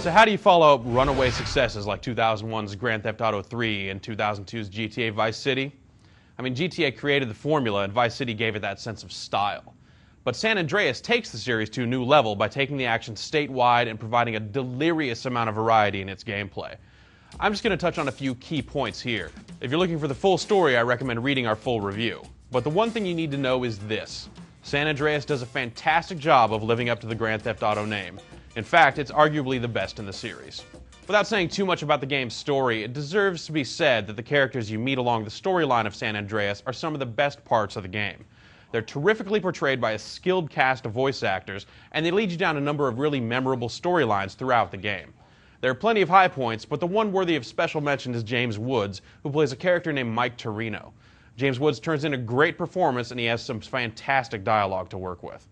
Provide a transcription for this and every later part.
So how do you follow up runaway successes like 2001's Grand Theft Auto 3 and 2002's GTA Vice City? I mean, GTA created the formula and Vice City gave it that sense of style. But San Andreas takes the series to a new level by taking the action statewide and providing a delirious amount of variety in its gameplay. I'm just going to touch on a few key points here. If you're looking for the full story, I recommend reading our full review. But the one thing you need to know is this: San Andreas does a fantastic job of living up to the Grand Theft Auto name. In fact, it's arguably the best in the series. Without saying too much about the game's story, it deserves to be said that the characters you meet along the storyline of San Andreas are some of the best parts of the game. They're terrifically portrayed by a skilled cast of voice actors, and they lead you down a number of really memorable storylines throughout the game. There are plenty of high points, but the one worthy of special mention is James Woods, who plays a character named Mike Torino. James Woods turns in a great performance, and he has some fantastic dialogue to work with.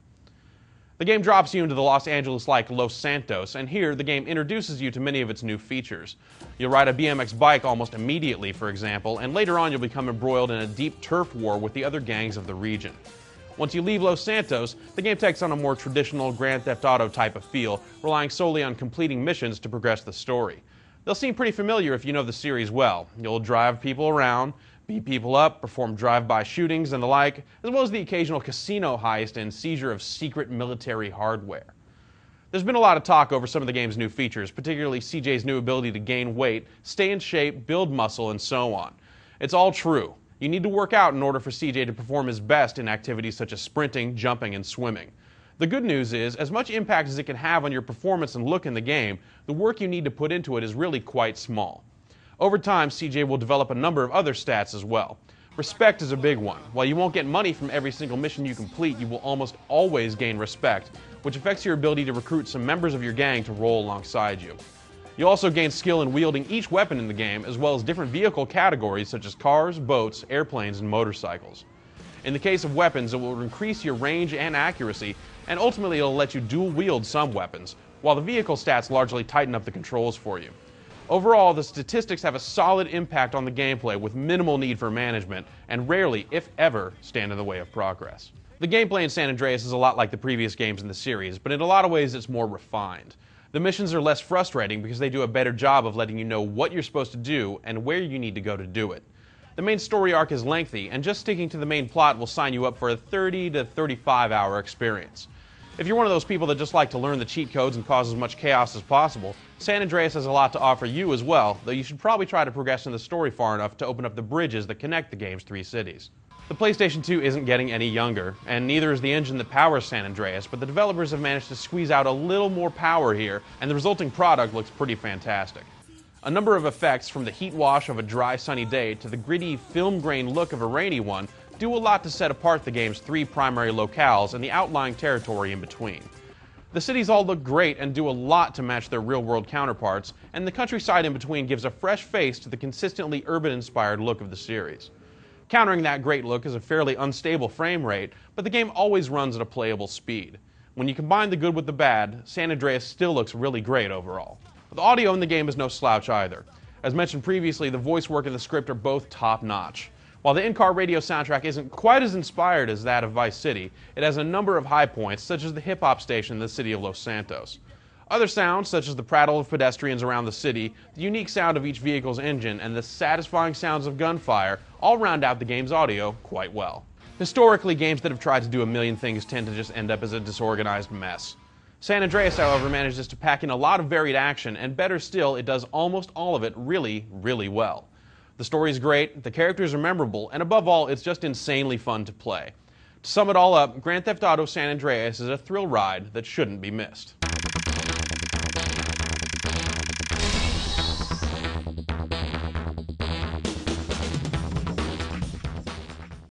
The game drops you into the Los Angeles-like Los Santos, and here the game introduces you to many of its new features. You'll ride a BMX bike almost immediately, for example, and later on you'll become embroiled in a deep turf war with the other gangs of the region. Once you leave Los Santos, the game takes on a more traditional Grand Theft Auto type of feel, relying solely on completing missions to progress the story. They'll seem pretty familiar if you know the series well. You'll drive people around, beat people up, perform drive-by shootings and the like, as well as the occasional casino heist and seizure of secret military hardware. There's been a lot of talk over some of the game's new features, particularly CJ's new ability to gain weight, stay in shape, build muscle, and so on. It's all true. You need to work out in order for CJ to perform his best in activities such as sprinting, jumping, and swimming. The good news is, as much impact as it can have on your performance and look in the game, the work you need to put into it is really quite small. Over time, CJ will develop a number of other stats as well. Respect is a big one. While you won't get money from every single mission you complete, you will almost always gain respect, which affects your ability to recruit some members of your gang to roll alongside you. You'll also gain skill in wielding each weapon in the game, as well as different vehicle categories such as cars, boats, airplanes, and motorcycles. In the case of weapons, it will increase your range and accuracy, and ultimately it'll let you dual wield some weapons, while the vehicle stats largely tighten up the controls for you. Overall, the statistics have a solid impact on the gameplay with minimal need for management, and rarely, if ever, stand in the way of progress. The gameplay in San Andreas is a lot like the previous games in the series, but in a lot of ways it's more refined. The missions are less frustrating because they do a better job of letting you know what you're supposed to do and where you need to go to do it. The main story arc is lengthy, and just sticking to the main plot will sign you up for a 30 to 35 hour experience. If you're one of those people that just like to learn the cheat codes and cause as much chaos as possible, San Andreas has a lot to offer you as well, though you should probably try to progress in the story far enough to open up the bridges that connect the game's three cities. The PlayStation 2 isn't getting any younger, and neither is the engine that powers San Andreas, but the developers have managed to squeeze out a little more power here, and the resulting product looks pretty fantastic. A number of effects, from the heat wash of a dry, sunny day to the gritty, film grain look of a rainy one, do a lot to set apart the game's three primary locales and the outlying territory in between. The cities all look great and do a lot to match their real-world counterparts, and the countryside in between gives a fresh face to the consistently urban-inspired look of the series. Countering that great look is a fairly unstable frame rate, but the game always runs at a playable speed. When you combine the good with the bad, San Andreas still looks really great overall. The audio in the game is no slouch either. As mentioned previously, the voice work and the script are both top-notch. While the in-car radio soundtrack isn't quite as inspired as that of Vice City, it has a number of high points, such as the hip-hop station in the city of Los Santos. Other sounds, such as the prattle of pedestrians around the city, the unique sound of each vehicle's engine, and the satisfying sounds of gunfire, all round out the game's audio quite well. Historically, games that have tried to do a million things tend to just end up as a disorganized mess. San Andreas, however, manages to pack in a lot of varied action, and better still, it does almost all of it really, really well. The story's great, the characters are memorable, and above all, it's just insanely fun to play. To sum it all up, Grand Theft Auto San Andreas is a thrill ride that shouldn't be missed.